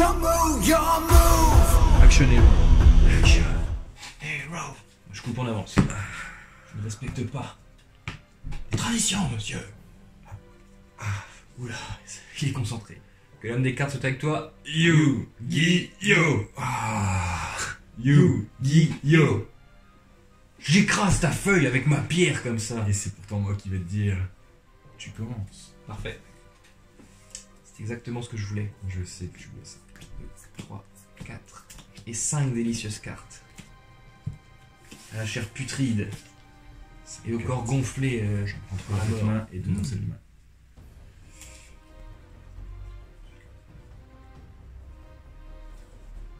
Action Hero. Action Hero. Je coupe en avance. Je ne respecte pas les traditions, monsieur. Oula, il est concentré. Que l'homme des cartes soit avec toi. Yu-Gi-Oh! Yu-Gi-Oh! J'écrase ta feuille avec ma pierre comme ça. Et c'est pourtant moi qui vais te dire, tu commences. Parfait. C'est exactement ce que je voulais. Je sais que tu veux ça. 2, 3, 4 et 5 délicieuses cartes. À la chair putride et au corps gonflé. Entre la cette main et deux dans cette main.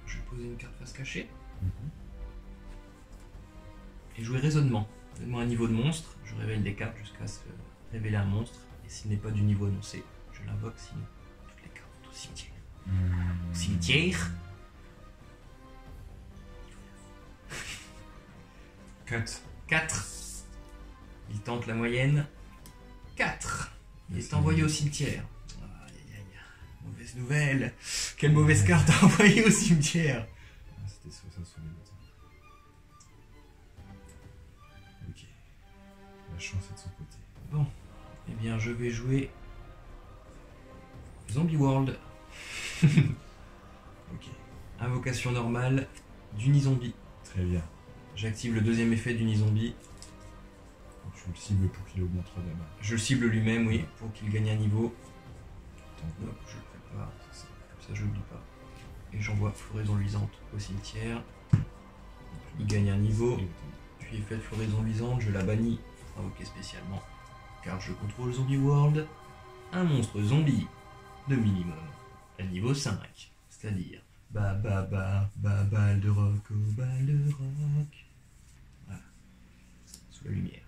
Je vais poser une carte face cachée. Et jouer raisonnement. Donne-moi un niveau de monstre, je révèle des cartes jusqu'à se révéler un monstre. Et s'il n'est pas du niveau annoncé, je l'invoque, sinon toutes les cartes vont au cimetière. Au cimetière. 4. 4. Il tente la moyenne. 4. Il est envoyé au cimetière. Aïe aïe aïe. Mauvaise nouvelle. Quelle mauvaise carte à envoyer au cimetière. C'était ça sur les autres. Ok. La chance est de son côté. Bon. Eh bien, je vais jouer Zombie World. Ok. Invocation normale d'Unizombie. Très bien. J'active le deuxième effet d'Unizombie. Tu le cibles pour qu'il augmente la main. Je le cible lui-même, oui, pour qu'il gagne un niveau. Attends. Hop, je le prépare, comme ça je n'oublie pas. Et j'envoie Floraison Luisante au cimetière. Il gagne un niveau. Puis effet de Floraison Luisante, je la bannis, invoquée spécialement. Car je contrôle Zombie World. Un monstre zombie de minimum à niveau 5. C'est-à-dire balle de rock, oh balle de rock. Voilà. Sous la lumière.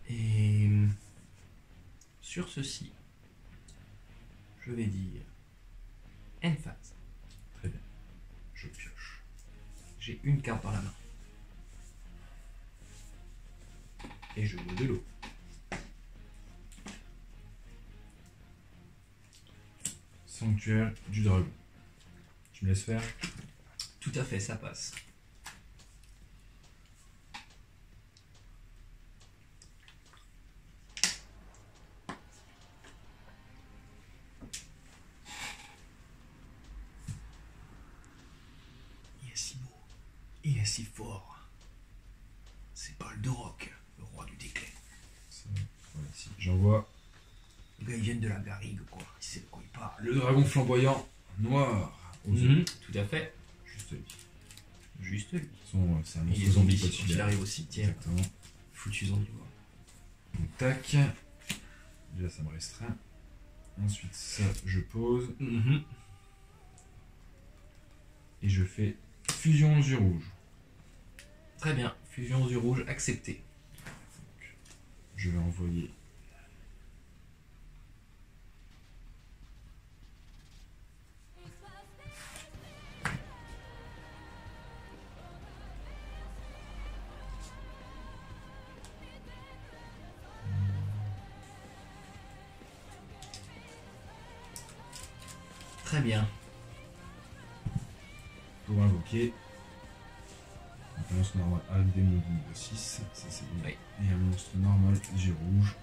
Et sur ceci, je vais dire end phase. Très bien. Je pioche. J'ai une carte dans la main. Et je bois de l'eau. Sanctuaire du dragon. Tu me laisses faire? Tout à fait, ça passe. Il est si beau. Il est si fort. C'est Paul de Rock, le roi du déclin. Voilà, si. J'envoie Le gars, ils viennent de la garrigue, quoi. Il sait de quoi il parle. le dragon flamboyant noir aux yeux. Tout à fait. Juste lui. Juste lui. C'est un Et monstre les zombie zombies, quand quand il arrive au cimetière. Exactement. Foutu zombie, quoi. Donc tac. Déjà ça me restreint. Ensuite ça je pose. Et je fais fusion aux yeux rouges. Très bien. Fusion aux yeux rouges, accepté. Donc, je vais envoyer. Très bien. Pour invoquer un monstre normal avec des mots de niveau 6, ça c'est bien. Oui. Et un monstre normal yeux rouges.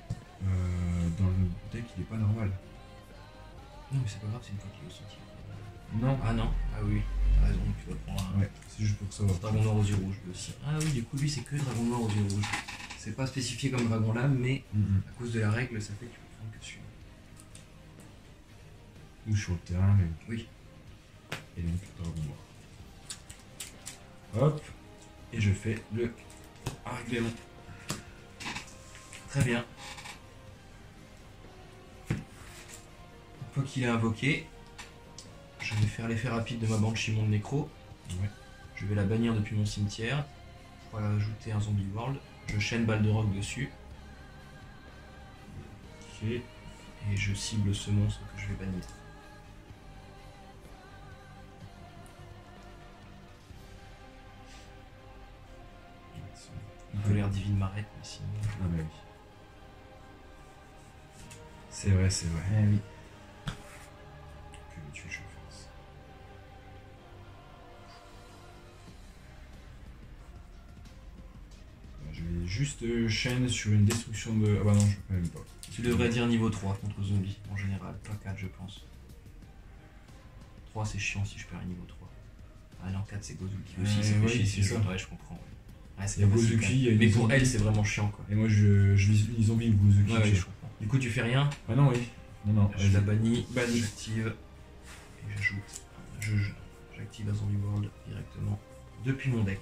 Dans le deck il est pas normal. Non, mais c'est pas grave, c'est une fois qu'il est au cimetière. Non. Ah non. Ah oui, t'as raison, tu vas prendre un Ouais, c'est juste pour savoir. dragon noir aux yeux rouges lui aussi. Ah oui, du coup, lui, c'est que dragon noir aux yeux rouges. C'est pas spécifié comme dragon lame, mais à cause de la règle, ça fait que tu peux prendre que celui-là. Ou sur le terrain, mais. Oui. Et donc dragon noir. Hop. Et je fais le Arglémon. Très bien. Une fois qu'il est invoqué, je vais faire l'effet rapide de ma Banshee Monde Nécro. Ouais. Je vais la bannir depuis mon cimetière pour ajouter un Zombie World. Je chaîne balle de rock dessus. Ok. Et je cible ce monstre que je vais bannir. Une colère divine m'arrête, mais sinon. Ah bah oui. C'est vrai, c'est vrai. Eh oui. Que veux-tu que je fasse? Je vais juste chaîne sur une destruction de... Ah bah non, je peux même pas. Tu devrais dire niveau 3 contre zombie en général, pas 4 je pense. 3 c'est chiant si je perds un niveau 3. Ah non, 4 c'est Gozuki aussi, ça fait ouais, chier si c'est je ça. ouais, je comprends. Ouais, c'est Il y a pas facile, Gozuki, quand même. il y a Mais des pour zombies. elle c'est vraiment chiant quoi. Et moi, je vise les zombies ou Gozuki. Ouais, tu je sais. comprends. Du coup tu fais rien, Ah non, oui. Non, je la bannis, Bannis. j'active et j'ajoute. J'active un Zombie World directement depuis mon deck.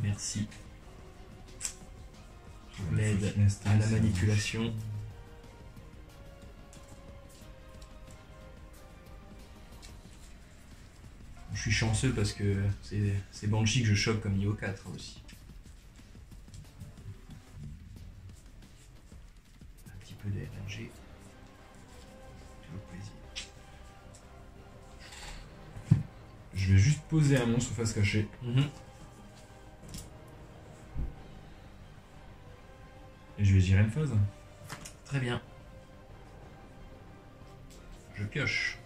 Merci pour l'aide à la manipulation. Je suis chanceux parce que c'est Banshee que je chope comme niveau 4 aussi. Un petit peu de RNG. Toujours plaisir. Je vais juste poser un monstre face cachée. Et je vais gérer une phase. Très bien. Je pioche.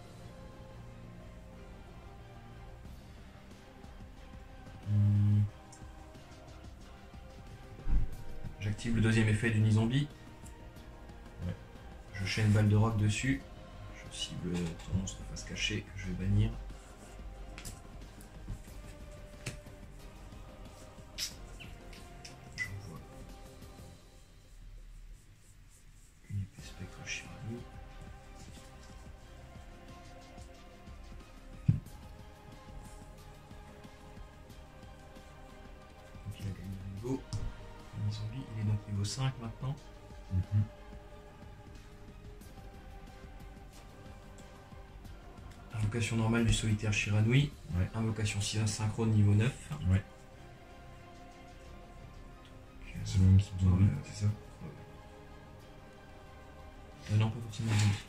J'active le deuxième effet du Zombie. Ouais. Je chaîne balle de rock dessus. Je cible ton monstre face cachée que je vais bannir. J'envoie une épée spectre Shirani. Donc il a gagné un niveau. Le zombie, il est donc niveau 5 maintenant. Invocation normale du solitaire Shiranui. Ouais. Invocation synchrone niveau 9. Ouais. C'est le même type de zombie, c'est ça? Non, pas forcément zombie.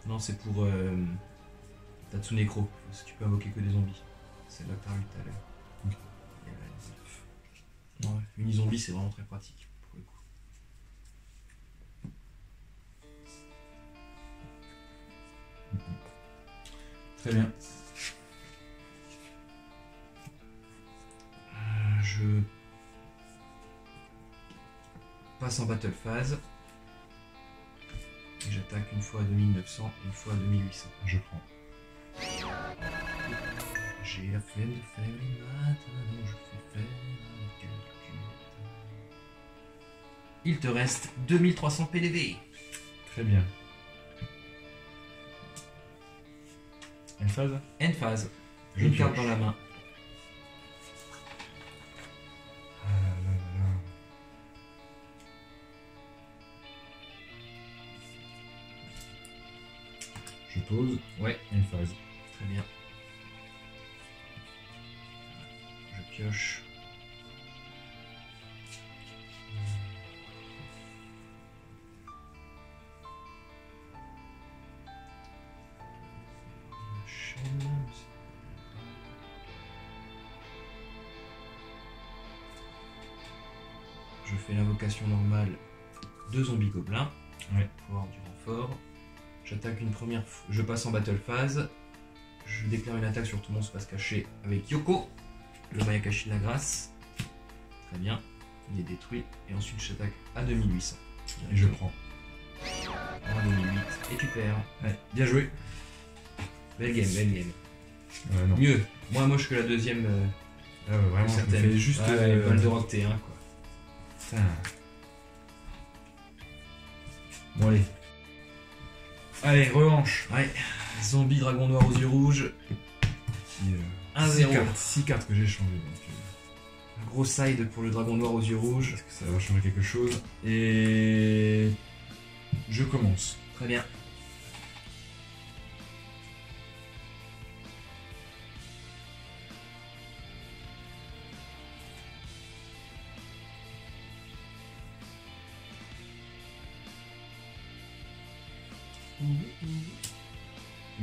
Non, c'est pour Tatsunekro. Parce que tu peux invoquer que des zombies. C'est là que t'as vu tout à l'heure. Ok. Et là, non, ouais. Uni-zombie, c'est vraiment très pratique pour le coup. Très bien. Je passe en battle phase. Et j'attaque une fois à 2900 et une fois à 2800. Je prends. J'ai la flemme de faire les maths, alors je fais faire un calcul. Il te reste 2300 PDV. Très bien. Une phase? End phase. Je Une carte pioche. dans la main. Ah là là. Je pose. Ouais. Une phase. Très bien. Je pioche. Je fais l'invocation normale de zombies gobelins. Ouais. Pour avoir du renfort. J'attaque une première fois. Je passe en battle phase. Je déclare une attaque sur tout mon space caché avec Yoko, le Mayakashi de la grâce. Très bien. Il est détruit. Et ensuite j'attaque à 2800. Et je prends. En 2008. Et tu perds. Ouais. Bien joué. Belle game, belle game. Non. Mieux. Moins moche que la deuxième. Ah ouais, vraiment, je me certaine. fais juste... Ouais, les balles de rock T1 quoi. Putain. Bon allez. Allez, revanche. Ouais. Zombie dragon noir aux yeux rouges. Qui, 1-0. 6 cartes que j'ai changées. Donc, Un gros side pour le dragon noir aux yeux rouges. est-ce que ça va changer quelque chose? Et... Je commence. Très bien.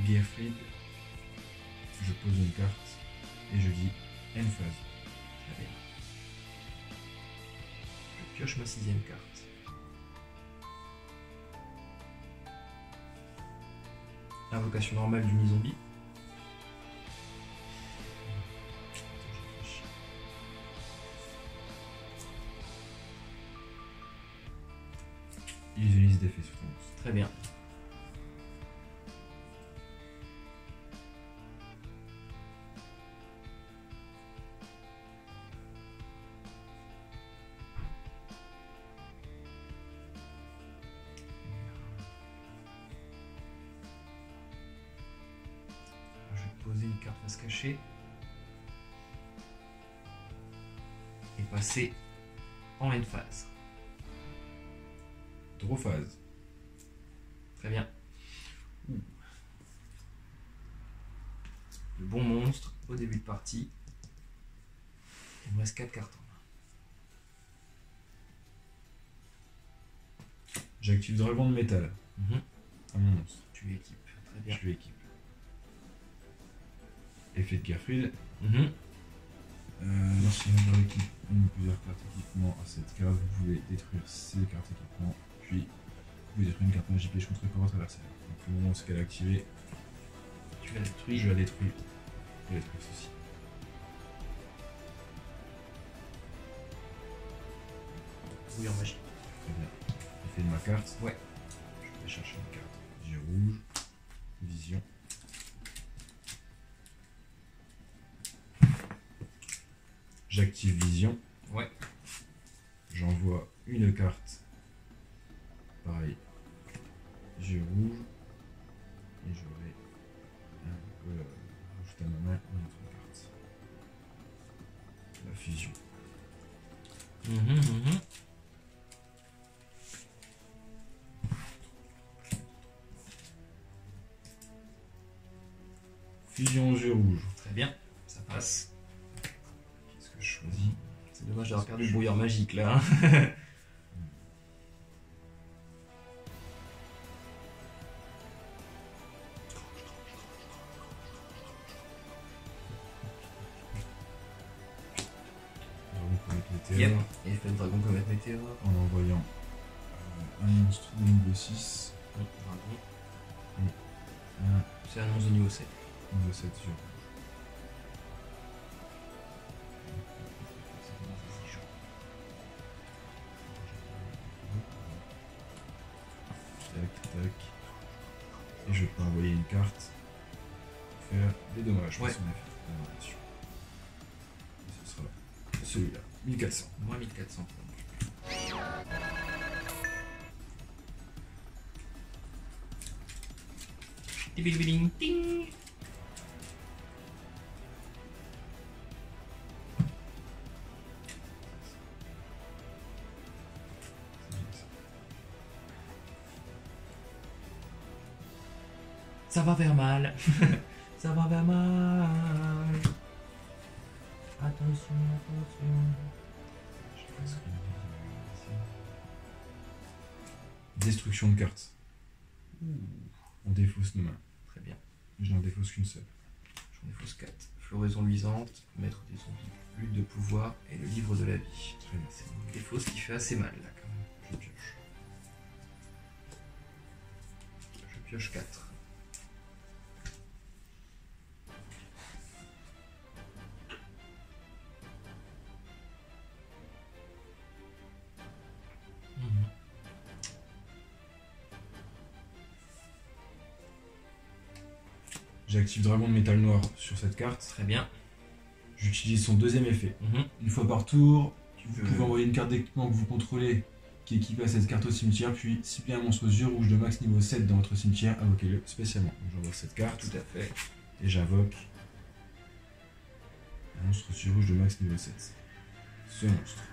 Gearfried. Je pose une carte et je dis end phase. Très bien. pioche ma 6ème carte. Invocation normale du mi-zombie. Illusionniste d'effet sur ton monstre. Très bien. Je vais poser une carte face cachée et passer en end phase. Drophase. Très bien. Ouh. Le bon monstre au début de partie. Il me reste 4 cartes en main. J'active Dragon de métal à mon monstre. Tu l'équipes. Très bien. Je lui équipe. Effet de Gertrude. Lorsqu'il y a équipe une ou plusieurs cartes équipement à cette case, vous pouvez détruire ces cartes équipement, puis vous pouvez détruire une carte magique piège contre votre adversaire. Donc au moment où qu'elle est activée, Tu la détruis. je la détruis. Je la détruis ceci. Oui, en magie. Très bien. Effet de ma carte. Ouais. Je vais chercher une carte. J'ai rouge. Vision. J'active Vision. Ouais. J'envoie une carte. Pareil. J'ai rouge. Et je vais rajouter à ma main une autre carte. La fusion. Fusion jeu rouge. Très bien. Ça passe. Qu'est-ce que je choisis? C'est dommage d'avoir perdu le brouillard magique là. Hein. Dragon Comète Météore. Yep. Et effet de dragon comète météore. En envoyant un monstre de niveau 6. Dragon. Un C'est un 11 au niveau 7. niveau 7 sur rouge. Tac, tac. Et je peux envoyer une carte pour faire des dommages. Ouais. Son effet de dommage. Et ce sera celui-là. 1400. Moins 1400. Ting, ting. Ça va vers mal. Ça va vers mal. Attention, attention. Destruction de cartes. On défausse nos mains. Très bien. Je n'en défausse qu'une seule. J'en ai fausse 4. Floraison luisante, maître des zombies, lutte de pouvoir et le livre de la vie. Très bien. C'est une défausse qui fait assez mal là quand même. Je pioche. Je pioche 4. J'active Dragon de métal noir sur cette carte. Très bien. J'utilise son deuxième effet. Une fois par tour, vous peux- pouvez envoyer une carte d'équipement que vous contrôlez qui est équipée à cette carte au cimetière, puis cibler un monstre yeux rouge de max niveau 7 dans votre cimetière, invoquez-le spécialement. Donc j'envoie cette carte Tout à fait. et j'invoque un monstre yeux rouge de max niveau 7. Ce monstre.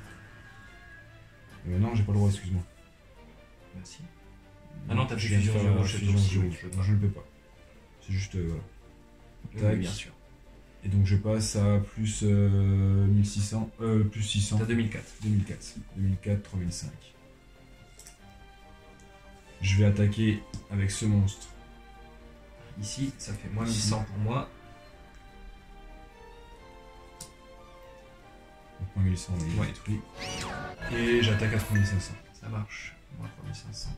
Non, j'ai pas le droit, excuse-moi. Merci. Ah non, t'as Je fait viens de fusion faire yeux la rouge, fusion donc si, yeux oui, rouge. je peux pas. Je ne peux pas. C'est juste, voilà. Oui, Tac. bien sûr. Et donc je passe à plus 1600, plus 600. T'as 2004. 2004. 2004, 3005. Je vais attaquer avec ce monstre. Ici, ça fait moins 1100 pour moi. Donc moins 1100, il est Ouais. détruit. Et j'attaque à 3500. Ça marche. Moi, 3500.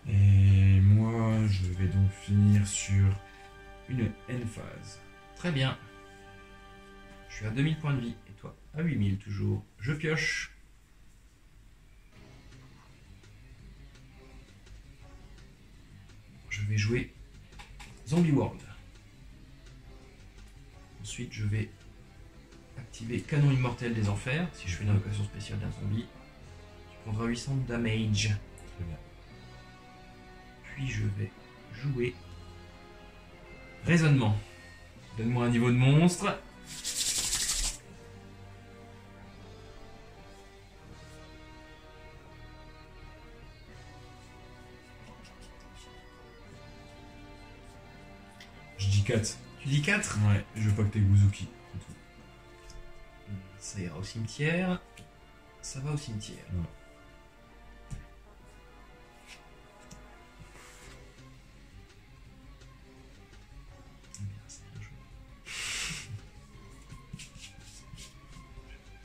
Et moi, je vais donc finir sur une N-phase. Très bien. Je suis à 2000 points de vie. Et toi, à 8000 toujours. Je pioche. Je vais jouer Zombie World. Ensuite, je vais activer Canon immortel des enfers. Si je fais une invocation spéciale d'un zombie, tu prendras 800 de damage. Très bien. Puis je vais jouer Raisonnement. Donne-moi un niveau de monstre. Je dis 4. Tu dis 4. Ouais, je veux pas que t'aies Guzuki. c'est tout. Ça ira au cimetière. Ça va au cimetière. Ouais. Bien, c'est bien joué.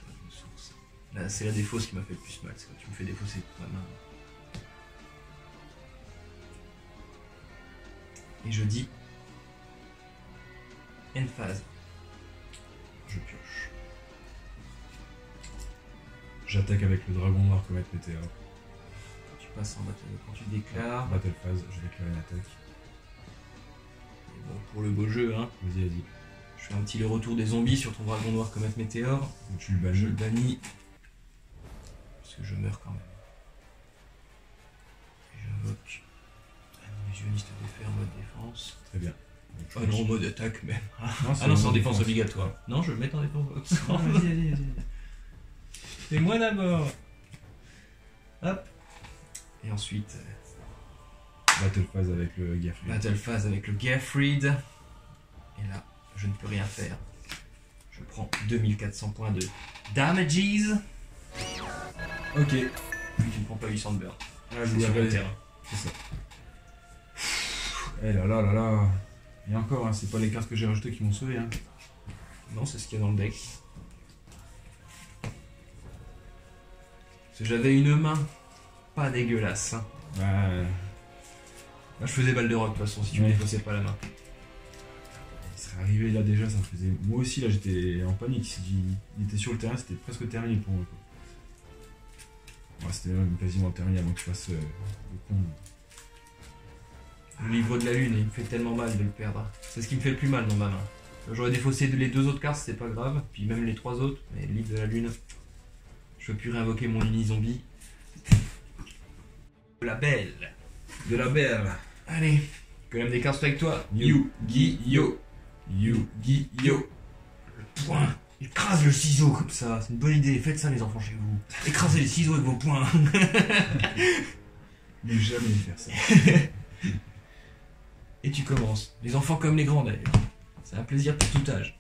Pas de ressources. Là, c'est la défausse qui m'a fait le plus mal. C'est quand tu me fais défausser toute ma main. Et je dis End phase. Je pioche. J'attaque avec le dragon noir comète météore. Tu passes en battle. Quand tu déclares. Battle phase, je déclare une attaque. Et bon, pour le beau jeu, hein. Vas-y, vas-y. Je fais un petit le retour des zombies sur ton dragon noir comète météore. Donc tu le Je le bannis. bannis. Parce que je meurs quand même. Et j'invoque un illusionniste de fer en mode défense. Très bien. Donc, je Ah non, en mode attaque même. Ah Non, non, c'est en défense obligatoire. Non, je vais le mettre en défense Ah, obligatoire. vas-y, vas-y, vas-y. C'est moi d'abord. Hop. Et ensuite, Battle phase avec le Gearfried. battle phase avec le Gearfried. Et là, je ne peux rien faire. Je prends 2400 points de damages. Ok. Puis tu ne prends pas 800 de beurre. Ah, C'est je sur vous le avais- terrain. C'est ça. Eh là là là là. Et encore, hein, c'est pas les cartes que j'ai rajoutées qui m'ont sauvé. Hein. Non, c'est ce qu'il y a dans le deck. Parce que j'avais une main pas dégueulasse. Hein. Bah, Là, je faisais balle de rock de toute façon si tu me Ouais. défaussais pas la main. il serait arrivé là déjà, ça me faisait. Moi aussi, là, j'étais en panique. Il était sur le terrain, c'était presque terminé pour moi. Quoi. Ouais, c'était même quasiment terminé avant que je fasse le con. Le livre de la lune, il me fait tellement mal de le perdre. C'est ce qui me fait le plus mal dans ma main. J'aurais défaussé les deux autres cartes, c'était pas grave. Puis même les trois autres, mais le livre de la lune, je peux plus réinvoquer mon uni-zombie. De la belle. De la belle. Allez, que l'aime des cartes avec toi. Yu-Gi-Oh. Yu-Gi-Oh. Le poing. Écrase le ciseau comme ça, c'est une bonne idée. Faites ça les enfants chez vous. Écrasez les ciseaux avec vos poings. Mais jamais faire ça. Et tu commences. Les enfants comme les grands d'ailleurs. C'est un plaisir pour tout âge.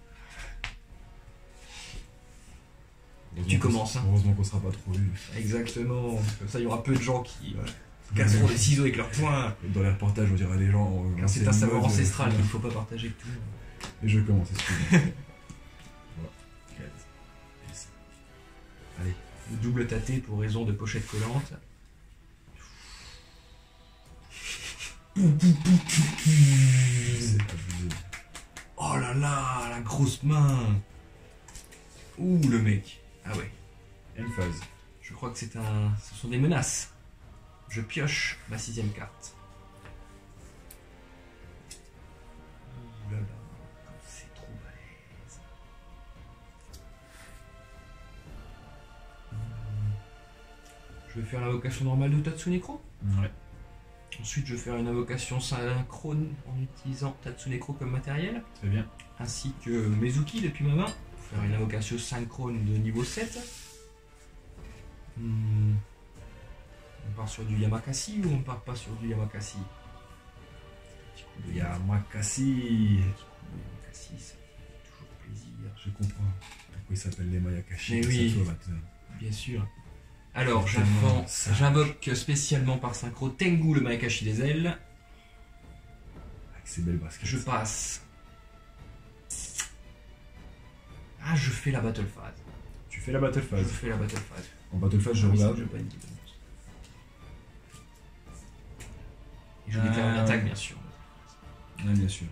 Tu commences, hein. Heureusement qu'on sera pas trop vu. Exactement. Comme ça, il y aura peu de gens qui casseront les ciseaux avec leurs poings. Dans les reportages, on dirait des gens. Car c'est un savoir ancestral qu'il ne faut pas partager avec tout le monde. Et je commence, excusez-moi. Voilà. 4. Et ça. Allez. Double tâté pour raison de pochette collante. C'est abusé. Oh là là, la grosse main. Ouh, le mec. Ah ouais. N-phase. Je crois que ce sont des menaces. Je pioche ma 6ème carte. Ouh là là, c'est trop balèze. Je vais faire l'invocation normale de Tatsunekro. Ouais. Ensuite, je vais faire une invocation synchrone en utilisant Tatsunekro comme matériel, Très bien. ainsi que Mezuki depuis ma main, pour faire une invocation synchrone de niveau 7. On part sur du Yamakasi ou on part pas sur du Yamakasi? Petit coup de Yamakasi. Yamakasi, ça fait toujours plaisir. Je comprends pourquoi ils s'appellent les Mayakashi. Mais que oui. ça soit maintenant. Bien sûr. Alors, C'est tellement sage. j'invoque spécialement par synchro Tengu le Mayakashi des ailes. Avec ses belles baskets. Je passe. Ah, je fais la battle phase. Tu fais la battle Je phase. fais la battle phase. En battle phase, je Oui, regarde. je bannis le monstre. Et je déclare une attaque, bien sûr. Ouais, bien sûr.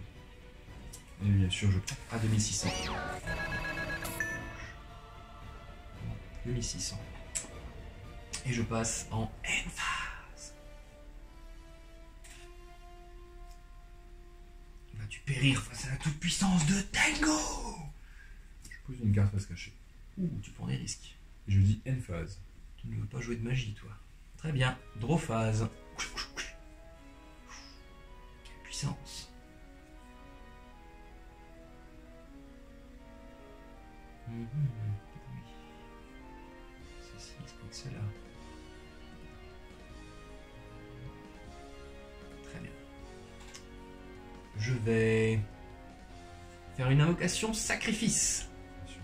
Et bien sûr, je prends. À 2600. 2600. Et je passe en end phase. Vas-tu périr face à la toute-puissance de Tengu? Je pose une carte face cachée. Ouh, tu prends des risques. Et je dis end phase. Tu ne veux pas jouer de magie, toi. Très bien. Draw phase. Quelle puissance. Oui. Ceci explique cela. Très bien. Je vais faire une invocation sacrifice. Bien sûr.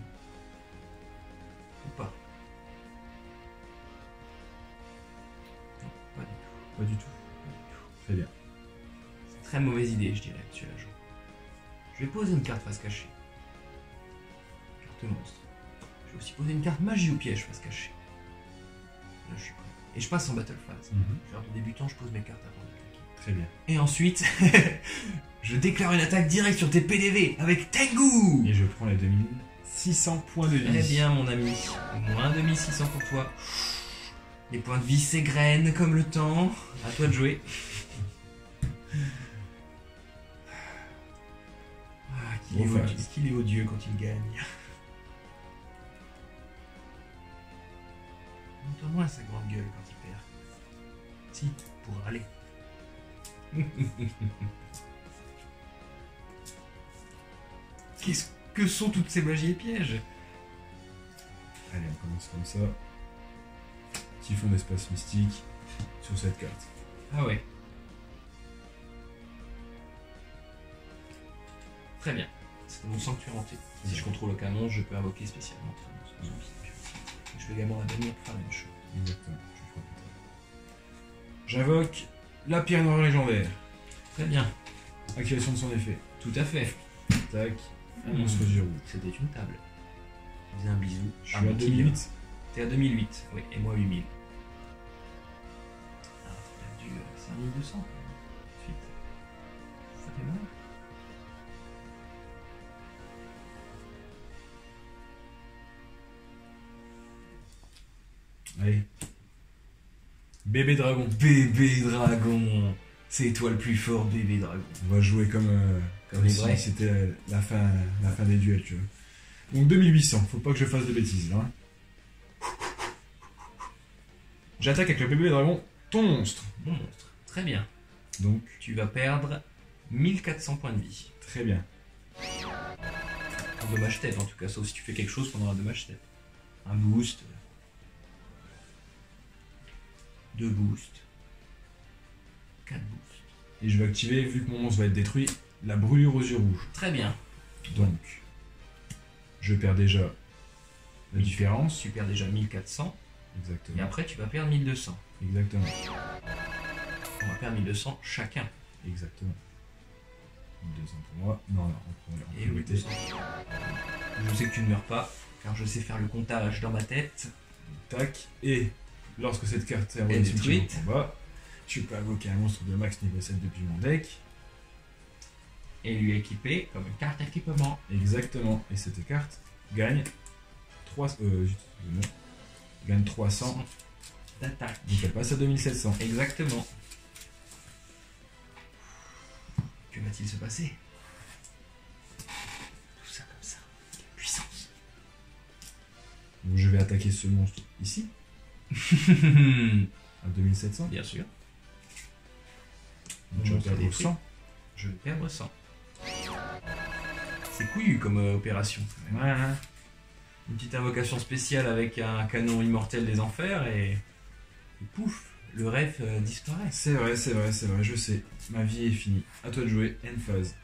Ou pas? Non, pas du tout. Pas du tout. Très bien. C'est très mauvaise idée, je dirais, monsieur l'agent. Je vais poser une carte face cachée. Carte monstre. Je vais aussi poser une carte magie ou piège face cachée. Là, je suis prêt. Et je passe en battle phase. Genre de débutant, je pose mes cartes avant d'attaquer. Très bien. Et ensuite, je déclare une attaque directe sur tes PDV avec Tengu. Et je prends les 2600 points de vie. Très bien, mon ami. Moins 2600 pour toi. Les points de vie s'égrènent comme le temps. À toi de jouer. Ah, qu'il est odieux quand il gagne. Montre-moi sa grande gueule quand il perd. Si, pour aller. Qu'est-ce que sont toutes ces magies et pièges? Allez, on commence comme ça. Typhon d'espace mystique sur cette carte. Ah ouais. Très bien. C'est mon sanctuaire hanté. Si je contrôle aucun monstre, je peux invoquer spécialement. Je vais également la bannir pour faire la même chose. Exactement. Je ferai plus tard. J'invoque la pierre noire légendaire. Très bien. Activation de son effet. Tout à fait. Tac. Un monstre Giro. C'était une table. Je faisais un bisou. Je suis à 2008. T'es à 2008, oui, et moi 8000. Ah, t'as perdu 5200. Suite. Ça fait mal. Allez. Bébé dragon. Bébé dragon. C'est toi le plus fort, bébé dragon. On va jouer comme les si vrais. c'était la fin des duels, tu vois. Donc 2800, faut pas que je fasse de bêtises là. J'attaque avec le bébé dragon, ton monstre. Mon monstre. Très bien. Donc, Tu vas perdre 1400 points de vie. très bien. En dommage tête en tout cas, sauf si tu fais quelque chose pendant un dommage tête. Un boost. 2 boosts. 4 boosts. Et je vais activer, vu que mon monstre va être détruit, la brûlure aux yeux rouges. Très bien. Donc, je perds déjà la différence. Tu perds déjà 1400. Et Exactement. après tu vas perdre 1200. Exactement. On va perdre 1200 chacun. Exactement. 200 pour moi. Non, non, on prend en Et oui, priorité. 200. Je sais que tu ne meurs pas, car je sais faire le comptage dans ma tête. Tac. Et lorsque cette carte est Et envoyée sur détruite. le combat, tu peux invoquer un monstre de max niveau 7 depuis mon deck. Et lui équiper comme une carte équipement. Exactement. Et cette carte gagne 300. D'attaque. Donc elle passe à 2700. Exactement. Que va-t-il se passer? Tout ça comme ça. Quelle puissance. Donc je vais attaquer ce monstre ici, à 2700. Bien sûr. Donc je vais Monstre perdre détruit. 100. Je vais perdre 100. C'est couillu comme opération. Voilà. Une petite invocation spéciale avec un canon immortel des enfers et pouf, le rêve disparaît. C'est vrai, je sais. Ma vie est finie. À toi de jouer, end phase.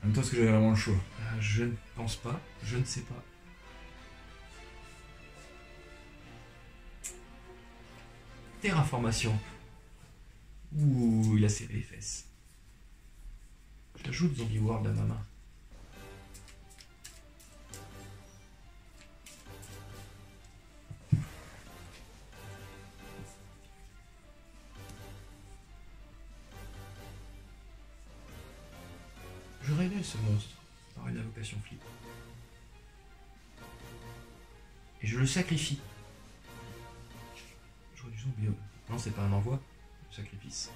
En même temps, est-ce que j'avais vraiment le choix? Je ne pense pas, je ne sais pas. Terraformation. Ouh, il a serré les fesses. J'ajoute Zombie World à ma main. enterrer ce monstre par une invocation flip. Et je le sacrifie. J'aurais du zombie. Non, c'est pas un envoi, le sacrifice.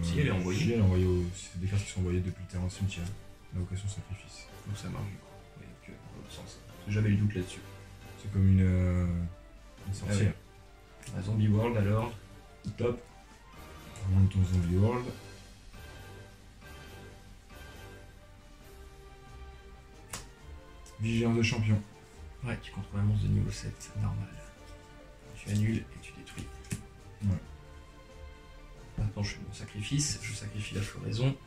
Si elle est envoyée. Si elle est envoyée c'est des cartes qui sont envoyées depuis le terrain au cimetière. L'invocation sacrifice. Donc ça marche du coup. Oui, donc dans l'autre sens. J'ai jamais eu de doute là-dessus. C'est comme une sorcière. Ah ouais. La Zombie World alors. Top. On monte ton Zombie World. Vigilance de champion. Ouais, tu contrôles un monstre de niveau 7, normal. Tu annules et tu détruis. Ouais. Maintenant je fais mon sacrifice, je sacrifie la floraison.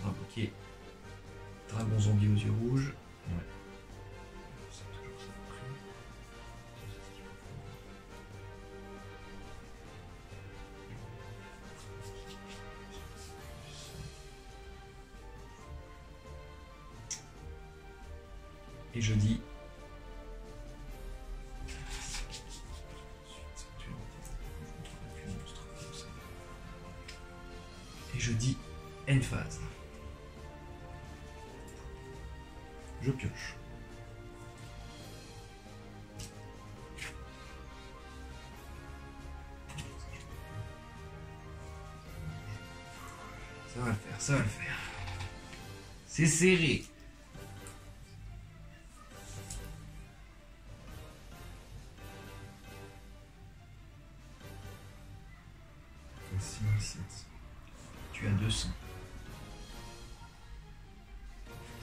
Pour invoquer dragon zombie aux yeux rouges. Ouais. C'est toujours ça après. Et je dis. Et je dis end phase. Je pioche. Ça va le faire, ça va le faire. C'est serré. Tu as 200.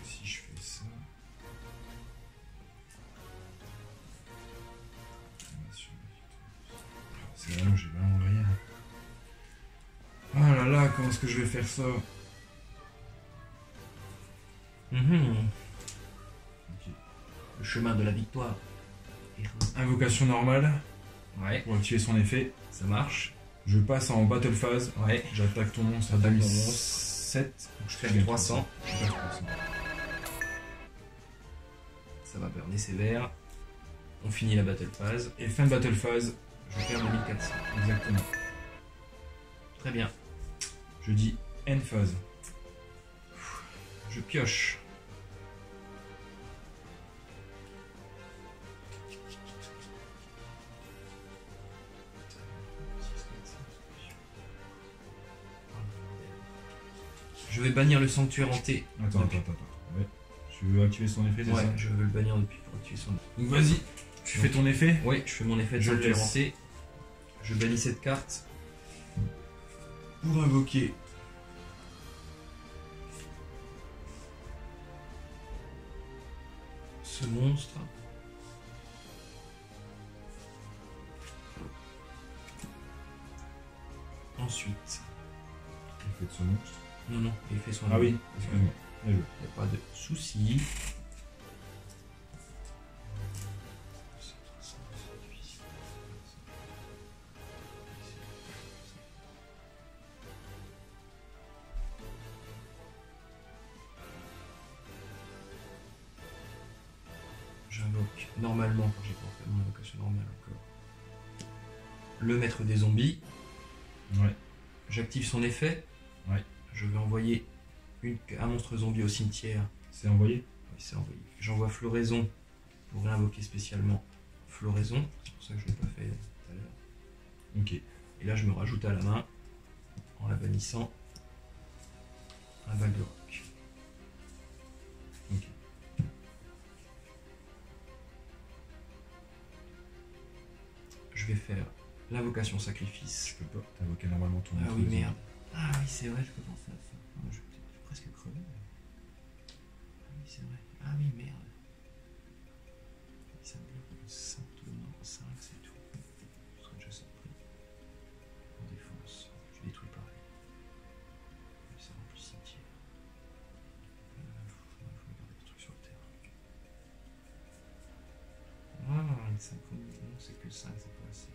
Si je fais ça. C'est vraiment, j'ai vraiment rien. Oh là là, comment est-ce que je vais faire ça? Ok. Le chemin de la victoire. Invocation normale Ouais, pour activer son effet. ça marche. Je passe en battle phase. Ouais. J'attaque ton monstre à Attaque ton 2007. Je perds 300. Je perds 300. Ça va burner sévère. On finit la battle phase. Et fin de battle phase. Je perds 2400. Exactement. Très bien. Je dis end phase. Je pioche. Je vais bannir le sanctuaire hanté. Attends. Ouais. Tu veux activer son effet, c'est Ouais, ça? je veux le bannir depuis pour activer son. Donc vas-y. Tu fais ton effet? Ouais, je fais mon effet de Je sanctuaire laisse. hanté. Je bannis cette carte. Pour invoquer. Ce monstre. Ensuite. Effet de ce monstre. Non, il fait son. Ah oui, excuse-moi. Bien joué. Il n'y a pas de souci. J'invoque normalement, quand j'ai pas fait mon invocation normale encore, le maître des zombies. Ouais. J'active son effet. Ouais. Je vais envoyer un monstre zombie au cimetière. C'est envoyé? Oui, c'est envoyé. J'envoie Floraison pour réinvoquer spécialement Floraison. C'est pour ça que je ne l'ai pas fait tout à l'heure. Ok. Et là, je me rajoute à la main, en la bannissant, un balle de roc. Ok. Je vais faire l'invocation sacrifice. Je peux pas t'invoquer normalement ton Ah monstre oui, de merde. Ah oui, c'est vrai, je peux penser à ça. Ah, je vais peut-être presque crever. Ah oui, c'est vrai. Ah oui, merde. Ça me bloque le 5, non, 5, c'est tout. Je serais déjà ça de prix. En défense, je détruis pareil. Ça remplit le cimetière. Faut garder des trucs sur le terrain. Ah, une 5 au niveau 9, c'est que 5, c'est pas assez.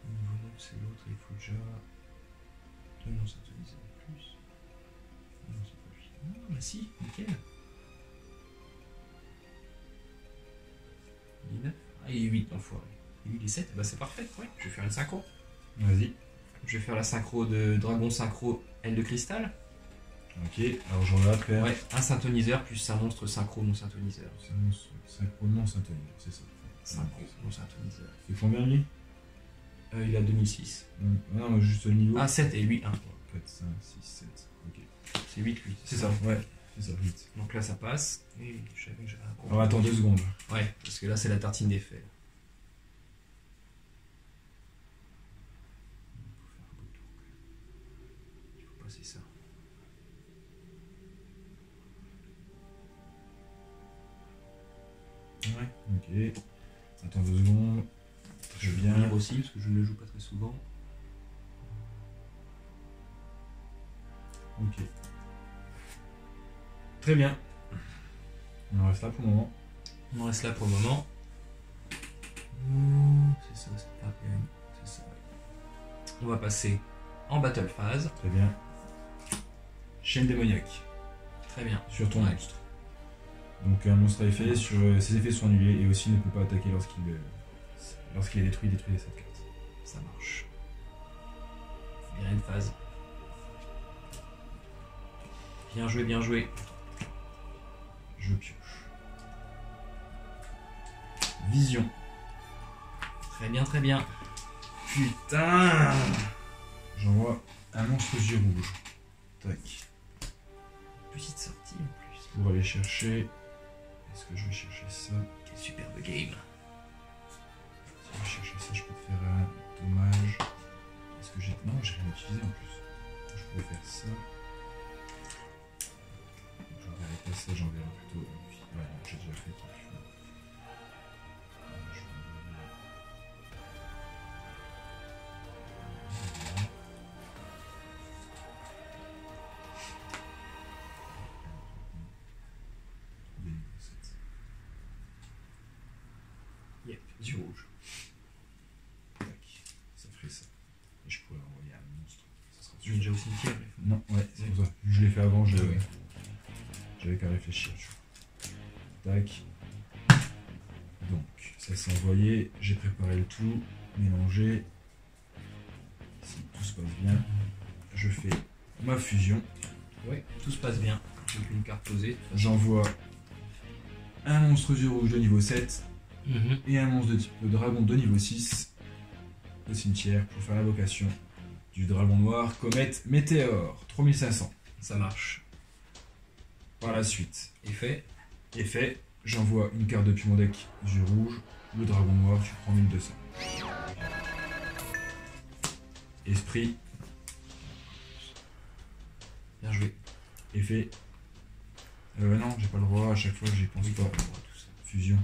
Au niveau 9, c'est l'autre, il faut déjà. Non, ça te disait en plus. Non, c'est pas lui. Ah, bah si, nickel. Il est 9. Ah, il est 8, l'enfoiré. Et lui, il est 7, bah c'est parfait, ouais. Je vais faire une 5 ans. Vas-y. Je vais faire la synchro de dragon synchro aile de cristal. Ok, alors j'en ai à faire. Ouais, un synthoniseur plus un monstre synchro non synthoniseur. C'est un synchro non synthoniseur, c'est ça. Synchro non synthoniseur. C'est combien lui? Il a 2006. Non, mais juste le niveau. Ah, 7 et lui 1. 4, 5, 6, 7. Ok. C'est 8 lui. C'est ça, ouais. C'est ça, 8. Donc là ça passe. Et je savais que j'avais un gros. Alors attends 2 secondes. Ouais, parce que là c'est la tartine d'effet. Il faut passer ça. Ouais, ok. Attends 2 secondes. Je vais lire aussi parce que je ne le joue pas très souvent. Ok. Très bien. On en reste là pour le moment. On en reste là pour le moment. C'est ça, c'est pas bien. C'est ça. On va passer en battle phase. Très bien. Chaîne démoniaque. Très bien. Sur ton Ouais. monstre. Donc un monstre à effet, ses effets sont annulés et aussi ne peut pas attaquer lorsqu'il est détruit les 7 cartes. Ça marche. Bien une phase. Bien joué, bien joué. Je pioche. Vision. Très bien, très bien. Putain. J'envoie un monstre aux yeux rouges. Tac. Petite sortie en plus. Pour aller chercher. Est-ce que je vais chercher ça? Quel superbe game. Si je vais chercher ça, je peux te faire un dommage. Est-ce que j'ai. Non, j'ai rien utilisé en plus. Je pouvais faire ça. J'enverrai pas ça, j'enverrai plutôt. Ouais, j'ai déjà fait. Yep, du rouge. Tac, ça ferait ça. Et je pourrais envoyer un monstre. Ça sera Tu es déjà au cimetière. Non, ouais, c'est pour ça. Je l'ai fait avant, j'avais qu'à réfléchir. Tu vois. Tac. Donc, ça s'est envoyé. J'ai préparé le tout, mélangé. Si tout se passe bien, je fais ma fusion. Ouais, tout se passe bien. J'ai qu'une carte posée. J'envoie un monstre aux yeux rouges de niveau 7 Mhm. et un monstre de type dragon de niveau 6 au cimetière pour faire l'invocation du dragon noir comète météore 3500. Ça marche. Par la suite, Effet. effet, j'envoie une carte depuis mon deck yeux rouge, le dragon noir, tu prends 1200. Esprit, Bien joué. effet. Non, j'ai pas le droit, à chaque fois j'y pense pas. Fusion.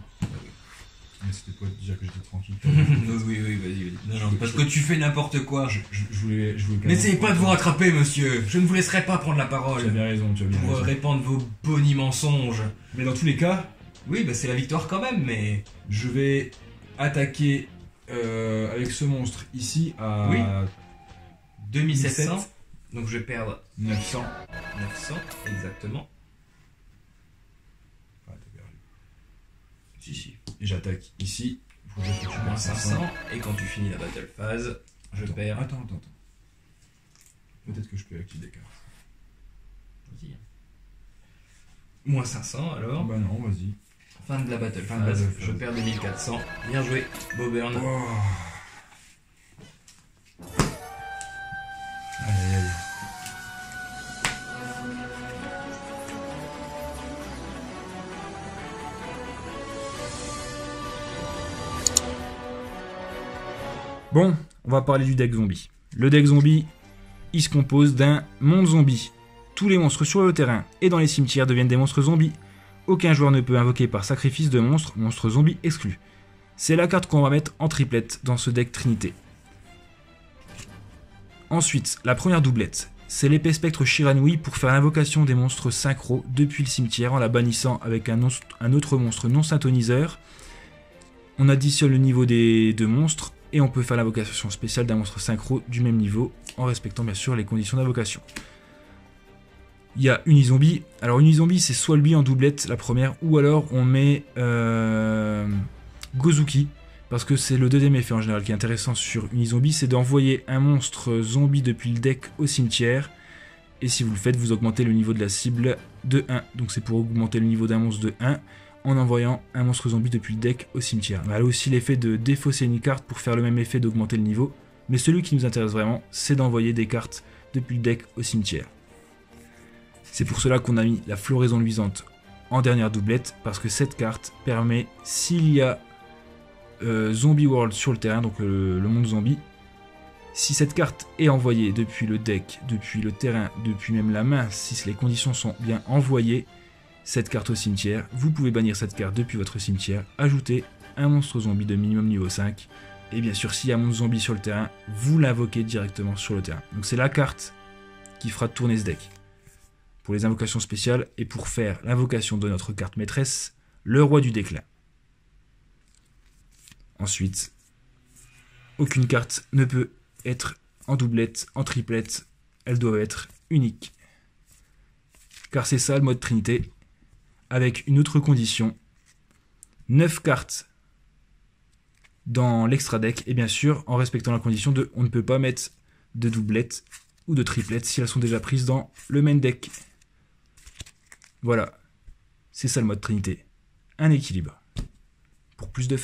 Mais c'était pour te dire que j'étais tranquille. Oui, vas-y. Non, parce que tu fais n'importe quoi. Je voulais N'essayez pas de vous rattraper, monsieur. Je ne vous laisserai pas prendre la Tu parole as bien raison, tu as bien pour raison. répandre vos bonnies mensonges. Mais dans tous les cas, Oui, bah c'est la victoire quand même, mais... je vais attaquer avec ce monstre ici à Oui. 2700. 1700. Donc je vais perdre 900. 900, exactement. Ah, t'as perdu. Si. Et j'attaque ici. Faut que j'attaque Moins 500. Et quand tu finis la battle phase, je perds. Attends. Peut-être que je peux activer des cartes. Vas-y. Moins 500 alors. Bah non, vas-y. Fin de la battle Fin de phase. battle phase. Je perds 2400. Bien joué, Boburn. Oh. Aïe. Bon, on va parler du deck zombie. Le deck zombie, il se compose d'un monde zombie. Tous les monstres sur le terrain et dans les cimetières deviennent des monstres zombies. Aucun joueur ne peut invoquer par sacrifice de monstres zombies exclus. C'est la carte qu'on va mettre en triplette dans ce deck Trinité. Ensuite, la première doublette, c'est l'épée spectre Shiranui pour faire l'invocation des monstres synchro depuis le cimetière en la bannissant avec un autre monstre non synthoniseur. On additionne le niveau des deux monstres et on peut faire l'invocation spéciale d'un monstre synchro du même niveau en respectant bien sûr les conditions d'invocation. Il y a Unizombie. Alors Unizombie, c'est soit lui en doublette, la première, ou alors on met Gozuki. parce que c'est le deuxième effet en général qui est intéressant sur Unizombie, c'est d'envoyer un monstre zombie depuis le deck au cimetière. Et si vous le faites, vous augmentez le niveau de la cible de 1. Donc c'est pour augmenter le niveau d'un monstre de 1 en envoyant un monstre zombie depuis le deck au cimetière. Elle a aussi l'effet de défausser une carte pour faire le même effet d'augmenter le niveau. Mais celui qui nous intéresse vraiment, c'est d'envoyer des cartes depuis le deck au cimetière. C'est pour cela qu'on a mis la floraison luisante en dernière doublette, parce que cette carte permet, s'il y a Zombie World sur le terrain, donc le monde zombie, si cette carte est envoyée depuis le deck, depuis le terrain, depuis même la main, si les conditions sont bien envoyées, cette carte au cimetière, vous pouvez bannir cette carte depuis votre cimetière, ajouter un monstre zombie de minimum niveau 5, et bien sûr s'il y a un monstre zombie sur le terrain, vous l'invoquez directement sur le terrain. Donc c'est la carte qui fera tourner ce deck. Pour les invocations spéciales et pour faire l'invocation de notre carte maîtresse, le roi du déclin. Ensuite, aucune carte ne peut être en doublette, en triplette, elles doivent être uniques. Car c'est ça le mode Trinité, avec une autre condition, 9 cartes dans l'extra deck, et bien sûr en respectant la condition de on ne peut pas mettre de doublette ou de triplette si elles sont déjà prises dans le main deck. Voilà, c'est ça le mode Trinité, un équilibre, pour plus de fun.